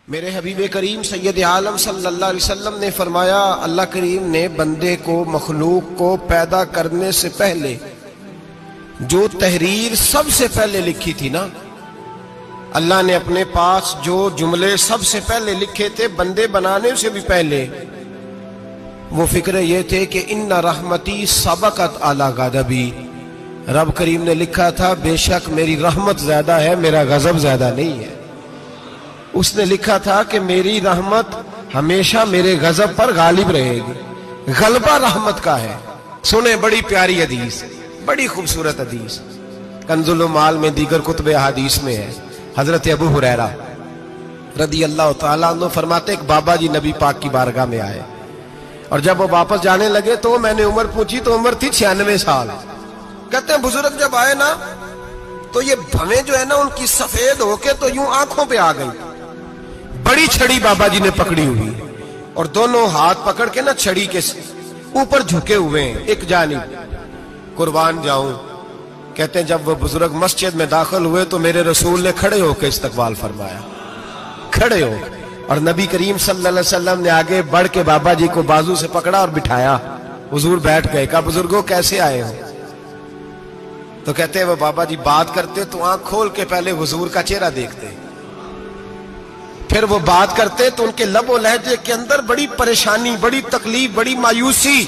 میرے حبیب کریم سید عالم صلی اللہ علیہ وسلم نے فرمایا، اللہ کریم نے بندے کو، مخلوق کو پیدا کرنے سے پہلے جو تحریر سب سے پہلے لکھی تھی نا، اللہ نے اپنے پاس جو جملے سب سے پہلے لکھے تھے بندے بنانے سے بھی پہلے، وہ فکر یہ تھے کہ ان رحمتی سبقت اعلی غضبی، رب کریم نے لکھا تھا بے شک میری رحمت زیادہ ہے، میرا غضب زیادہ نہیں ہے۔ اس نے لکھا تھا کہ میری رحمت ہمیشہ میرے غضب پر غالب رہے گی، غلبہ رحمت کا ہے۔ سنیں بڑی پیاری حدیث، بڑی خوبصورت حدیث، کنز المال میں دیگر کتب احادیث میں ہے۔ حضرت ابو ہریرہ رضی اللہ تعالیٰ عنہ فرماتے ایک بابا جی نبی پاک کی بارگاہ میں آئے، اور جب وہ واپس جانے لگے تو میں نے عمر پوچھی تو عمر تھی 96 سال۔ کہتے ہیں بزرگ جب آئے نا تو یہ بھویں جو ہے نا ان کی سفید ہو کے تو یوں آنکھوں پہ آ گئی، بڑی چھڑی بابا جی نے پکڑی ہوئی اور دونوں ہاتھ پکڑ کے نا چھڑی کے اوپر جھکے ہوئے ہیں ایک جانب، قربان جاؤں۔ کہتے ہیں جب وہ بزرگ مسجد میں داخل ہوئے تو میرے رسول نے کھڑے ہو کے استقبال فرمایا، کھڑے ہو، اور نبی کریم صلی اللہ علیہ وسلم نے آگے بڑھ کے بابا جی کو بازو سے پکڑا اور بٹھایا۔ حضور بیٹھ گئے، کہا بزرگوں کیسے آئے ہو؟ تو کہتے ہیں وہ بابا جی بات کرتے تو آنکھ کھول کے پہلے حضور کا چہرہ دیکھتے، پھر وہ بات کرتے تو ان کے لب و لہجے کے اندر بڑی پریشانی، بڑی تکلیف، بڑی مایوسی۔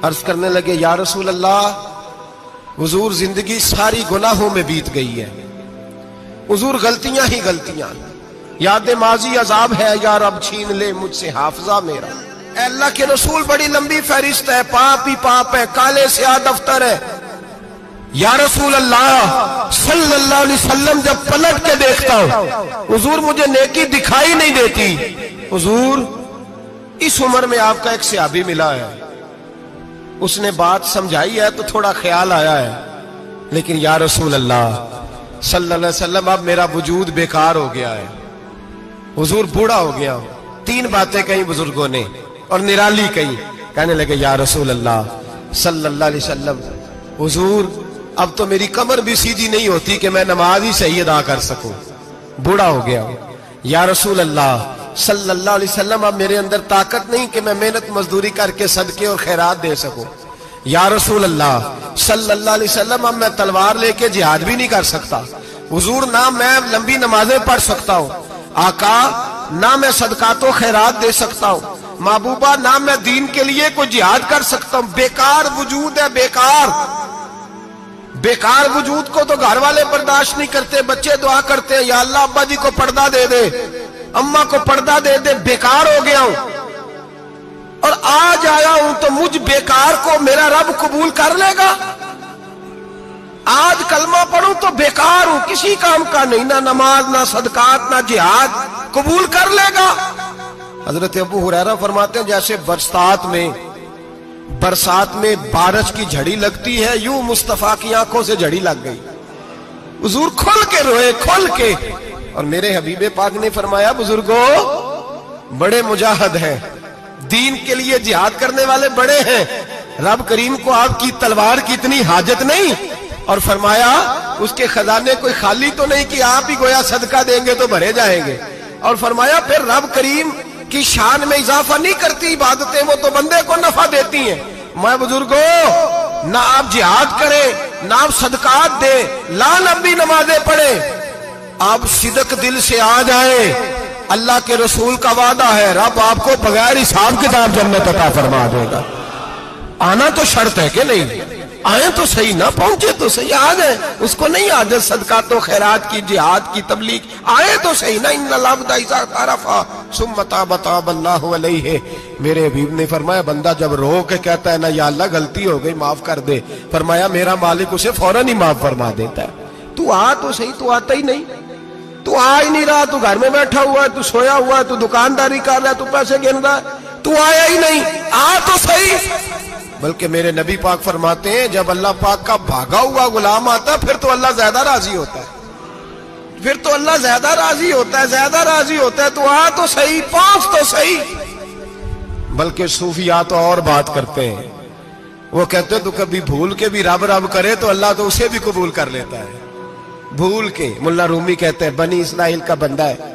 عرض کرنے لگے یا رسول اللہ، حضور زندگی ساری گناہوں میں بیت گئی ہے، حضور غلطیاں ہی غلطیاں، یاد ماضی عذاب ہے، یا رب چھین لے مجھ سے حافظہ میرا۔ اے اللہ کے رسول بڑی لمبی فہرست ہے، پاپ ہی پاپ ہے، کالے سیاہ دفتر ہے۔ یا رسول اللہ صلی اللہ علیہ وسلم جب پلٹ کے دیکھتا ہوں حضور مجھے نیکی دکھائی نہیں دیتی۔ حضور اس عمر میں آپ کا ایک صحابی ملا ہے، اس نے بات سمجھائی ہے تو تھوڑا خیال آیا ہے، لیکن یا رسول اللہ صلی اللہ علیہ وسلم اب میرا وجود بیکار ہو گیا ہے، حضور بوڑھا ہو گیا ہوں۔ 3 باتیں کہیں بزرگوں نے اور نرالی کہیں، کہنے لگے یا رسول اللہ صلی اللہ علیہ وسلم، حضور اب تو میری کمر بھی سیدھی نہیں ہوتی کہ میں نماز ہی صحیح ادا کر سکوں، بوڑھا ہو گیا ہوں۔ یا رسول اللہ صلی اللہ علیہ وسلم اب میرے اندر طاقت نہیں کہ میں محنت مزدوری کر کے صدقے اور خیرات دے سکوں۔ یا رسول اللہ صلی اللہ علیہ وسلم اب میں تلوار لے کے جہاد بھی نہیں کر سکتا، حضور نہ میں لمبی نمازیں پڑھ سکتا ہوں، آقا نہ میں صدقات و خیرات دے سکتا ہوں، محبوبہ نہ میں دین کے لیے کوئی جہاد کر سکتا ہوں، بیکار وجود ہے، بیکار۔ بیکار وجود کو تو گھر والے برداشت نہیں کرتے، بچے دعا کرتے ہیں یا اللہ ابا جی کو پردہ دے دے، اماں کو پردہ دے دے، بیکار ہو گیا ہوں اور آج آیا ہوں تو مجھ بیکار کو میرا رب قبول کر لے گا؟ آج کلمہ پڑھوں تو بیکار ہوں، کسی کام کا نہیں، نہ نماز نہ صدقات نہ جہاد، قبول کر لے گا؟ حضرت ابو ہریرہ فرماتے ہیں جیسے برسات میں بارش کی جھڑی لگتی ہے، یوں مصطفیٰ کی آنکھوں سے جھڑی لگ گئی، حضور کھل کے روئے، کھل کے۔ اور میرے حبیب پاک نے فرمایا بزرگوں بڑے مجاہد ہیں، دین کے لیے جہاد کرنے والے بڑے ہیں، رب کریم کو آپ کی تلوار کی اتنی حاجت نہیں، اور فرمایا اس کے خزانے کوئی خالی تو نہیں کہ آپ ہی گویا صدقہ دیں گے تو بھرے جائیں گے، اور فرمایا پھر رب کریم کی شان میں اضافہ نہیں کرتی عبادتیں، وہ تو بندے کو نفع دیتی ہیں۔ میں بزرگوں نہ آپ جہاد کریں نہ آپ صدقات دیں، لا لمبی نمازیں پڑھیں، آپ صدق دل سے آ جائیں، اللہ کے رسول کا وعدہ ہے رب آپ کو بغیر حساب کتاب جنت عطا فرما دے گا۔ آنا تو شرط ہے کہ نہیں؟ آئیں تو صحیح، نہ پہنچے تو صحیح، آ جائیں، اس کو نہیں عادت صدقات و خیرات کی، جہاد کی، تبلیغ، آئے تو صحیح نا۔ ان العبد اذا اعترف ثم تاب تاب اللہ علیہ، میرے حبیب نے فرمایا بندہ جب رو کے کہتا ہے نا یا اللہ غلطی ہو گئی معاف کر دے، فرمایا میرا مالک اسے فوراً ہی معاف فرما دیتا ہے۔ تو آ تو صحیح، تو آتا ہی نہیں، تو آ ہی نہیں رہا، تو گھر میں بیٹھا ہوا ہے، تو سویا ہوا ہے، تو دکانداری کر رہا ہے، تو پیسے گن رہا ہے، تو آیا ہی نہیں، آ تو صحیح۔ بلکہ میرے نبی پاک فرماتے ہیں جب اللہ پاک کا بھاگا ہوا غلام آتا ہے پھر تو اللہ زیادہ راضی ہوتا ہے، پھر تو اللہ زیادہ راضی ہوتا ہے، زیادہ راضی ہوتا ہے، تو آ تو صحیح، پہنچ تو صحیح۔ بلکہ صوفیاء تو اور بات کرتے ہیں، وہ کہتے ہیں تو کبھی بھول کے بھی رب رب کرے تو اللہ تو اسے بھی قبول کر لیتا ہے، بھول کے۔ ملا رومی کہتے ہیں بنی اسرائیل کا بندہ ہے،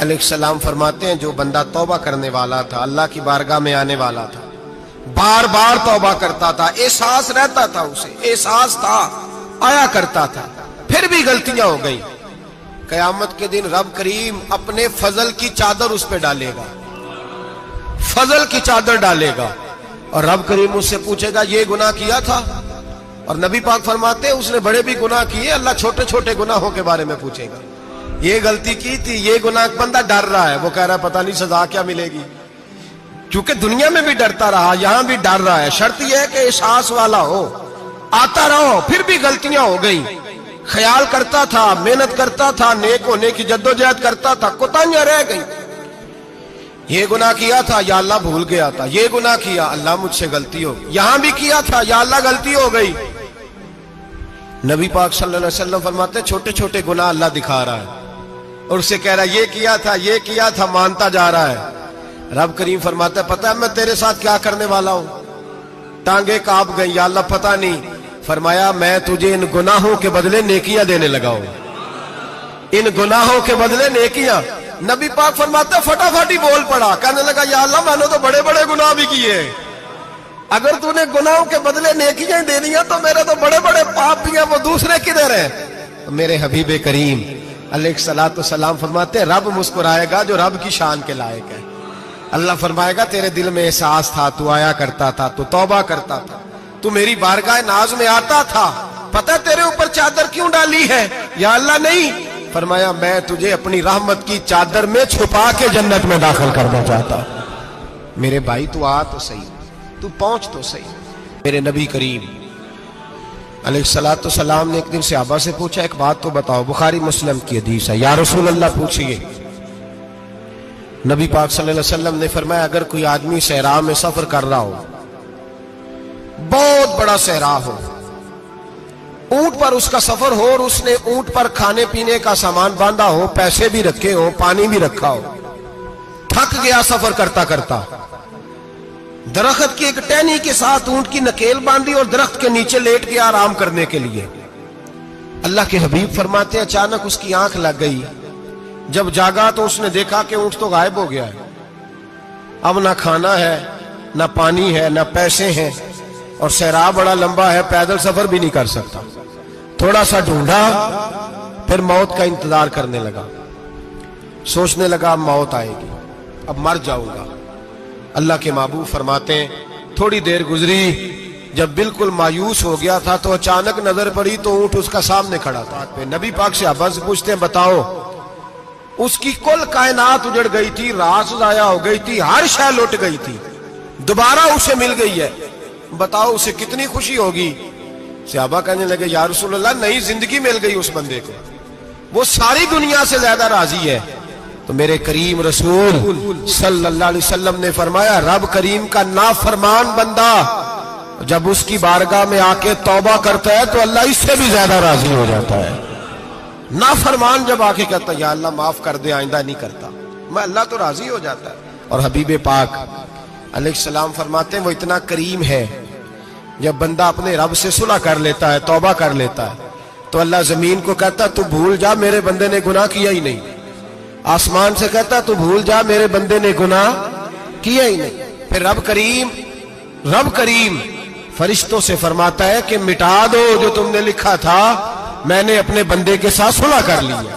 علیہ السلام فرماتے ہیں جو بندہ توبہ کرنے والا تھا، اللہ کی بارگاہ میں آنے والا تھا، بار بار توبہ کرتا تھا، احساس رہتا تھا، اسے احساس تھا، آیا کرتا تھا، پھر بھی غلطیاں ہو گئی، قیامت کے دن رب کریم اپنے فضل کی چادر اس پہ ڈالے گا، فضل کی چادر ڈالے گا، اور رب کریم اس سے پوچھے گا یہ گناہ کیا تھا؟ اور نبی پاک فرماتے ہیں اس نے بڑے بھی گناہ کیے، اللہ چھوٹے چھوٹے گناہوں کے بارے میں پوچھے گا، یہ غلطی کی تھی، یہ گناہ، بندہ ڈر رہا ہے، وہ کہہ رہا ہے پتہ نہیں سزا کیا ملے گی، کیونکہ دنیا میں بھی ڈرتا رہا، یہاں بھی ڈر رہا ہے، شرط یہ ہے کہ احساس والا ہو، آتا رہو، پھر بھی غلطیاں ہو گئی، خیال کرتا تھا، محنت کرتا تھا، نیک ہونے کی جدوجہد کرتا تھا، کوتاہیاں رہ گئی، یہ گناہ کیا تھا یا اللہ بھول گیا تھا، یہ گناہ کیا اللہ مجھ سے غلطی ہو گئی، یہاں بھی کیا تھا یا اللہ غلطی ہو گئی۔ نبی پاک صلی اللہ علیہ وسلم فرماتے ہیں چھوٹے چھوٹے گناہ اللہ دکھا رہا ہے اور اسے کہہ رہا ہے یہ کیا تھا، مانتا جا رہا ہے۔ رب کریم فرماتا ہے پتہ ہے میں تیرے ساتھ کیا کرنے والا ہوں؟ ٹانگیں کانپ گئی، یا اللہ پتہ نہیں، فرمایا میں تجھے ان گناہوں کے بدلے نیکیاں دینے لگا ہوں، ان گناہوں کے بدلے نیکیاں۔ نبی پاک فرماتا ہے فٹافٹ ہی بول پڑا، کہنے لگا یا اللہ میں نے تو بڑے بڑے گناہ بھی کیے، اگر تو نے گناہوں کے بدلے نیکیاں دے دیا تو میرے تو بڑے بڑے پاپ بھی ہیں، وہ دوسرے کدھر ہیں؟ تو میرے حبیب کریم علیہ الصلوۃ والسلام فرماتے ہیں رب مسکرائے گا جو رب کی شان کے لائق ہے، اللہ فرمائے گا تیرے دل میں احساس تھا، تو آیا کرتا تھا، تو توبہ کرتا تھا، تو میری بارگاہ ناز میں آتا تھا، پتہ تیرے اوپر چادر کیوں ڈالی ہے؟ یا اللہ نہیں، فرمایا میں تجھے اپنی رحمت کی چادر میں چھپا کے جنت میں داخل کرنا چاہتا ہوں۔ میرے بھائی تو آ تو صحیح، تو پہنچ تو صحیح۔ میرے نبی کریم علیہ الصلوۃ والسلام نے ایک دن صحابہ سے پوچھا ایک بات تو بتاؤ، بخاری مسلم کی حدیث ہے، یا رسول اللہ پوچھئے۔ نبی پاک صلی اللہ علیہ وسلم نے فرمایا اگر کوئی آدمی صحرا میں سفر کر رہا ہو، بہت بڑا صحرا ہو، اونٹ پر اس کا سفر ہو اور اس نے اونٹ پر کھانے پینے کا سامان باندھا ہو، پیسے بھی رکھے ہو، پانی بھی رکھا ہو، تھک گیا سفر کرتا کرتا، درخت کی ایک ٹہنی کے ساتھ اونٹ کی نکیل باندھی اور درخت کے نیچے لیٹ گیا آرام کرنے کے لیے۔ اللہ کے حبیب فرماتے ہیں اچانک اس کی آنکھ لگ گئی، جب جاگا تو اس نے دیکھا کہ اونٹ تو غائب ہو گیا ہے، اب نہ کھانا ہے، نہ پانی ہے، نہ پیسے ہیں، اور صحرا بڑا لمبا ہے، پیدل سفر بھی نہیں کر سکتا۔ تھوڑا سا ڈھونڈا، پھر موت کا انتظار کرنے لگا، سوچنے لگا اب موت آئے گی، اب مر جاؤں گا۔ اللہ کے محبوب فرماتے ہیں تھوڑی دیر گزری، جب بالکل مایوس ہو گیا تھا تو اچانک نظر پڑی تو اونٹ اس کا سامنے کھڑا تھا۔ نبی پاک سے صحابہ سے پوچھتے ہیں بتاؤ، اس کی کل کائنات اجڑ گئی تھی، راز ضائع ہو گئی تھی، ہر شے لٹ گئی تھی، دوبارہ اسے مل گئی ہے، بتاؤ اسے کتنی خوشی ہوگی؟ صحابہ کہنے لگے یا رسول اللہ نئی زندگی مل گئی اس بندے کو، وہ ساری دنیا سے زیادہ راضی ہے۔ تو میرے کریم رسول صلی اللہ علیہ وسلم نے فرمایا رب کریم کا نافرمان بندہ جب اس کی بارگاہ میں آ کے توبہ کرتا ہے تو اللہ اس سے بھی زیادہ راضی ہو جاتا ہے۔ نافرمان جب آ کے کہتا ہے یا اللہ معاف کر دے، آئندہ نہیں کرتا، میں اللہ تو راضی ہو جاتا ہے۔ اور حبیب پاک علیہ السلام فرماتے ہیں وہ اتنا کریم ہے، جب بندہ اپنے رب سے صلح کر لیتا ہے، توبہ کر لیتا ہے، تو اللہ زمین کو کہتا تو بھول جا میرے بندے نے گناہ کیا ہی نہیں، آسمان سے کہتا تو بھول جا میرے بندے نے گناہ کیا ہی نہیں۔ پھر رب کریم فرشتوں سے فرماتا ہے کہ مٹا دو جو تم نے لکھا تھا، میں نے اپنے بندے کے ساتھ صلح کر لی ہے۔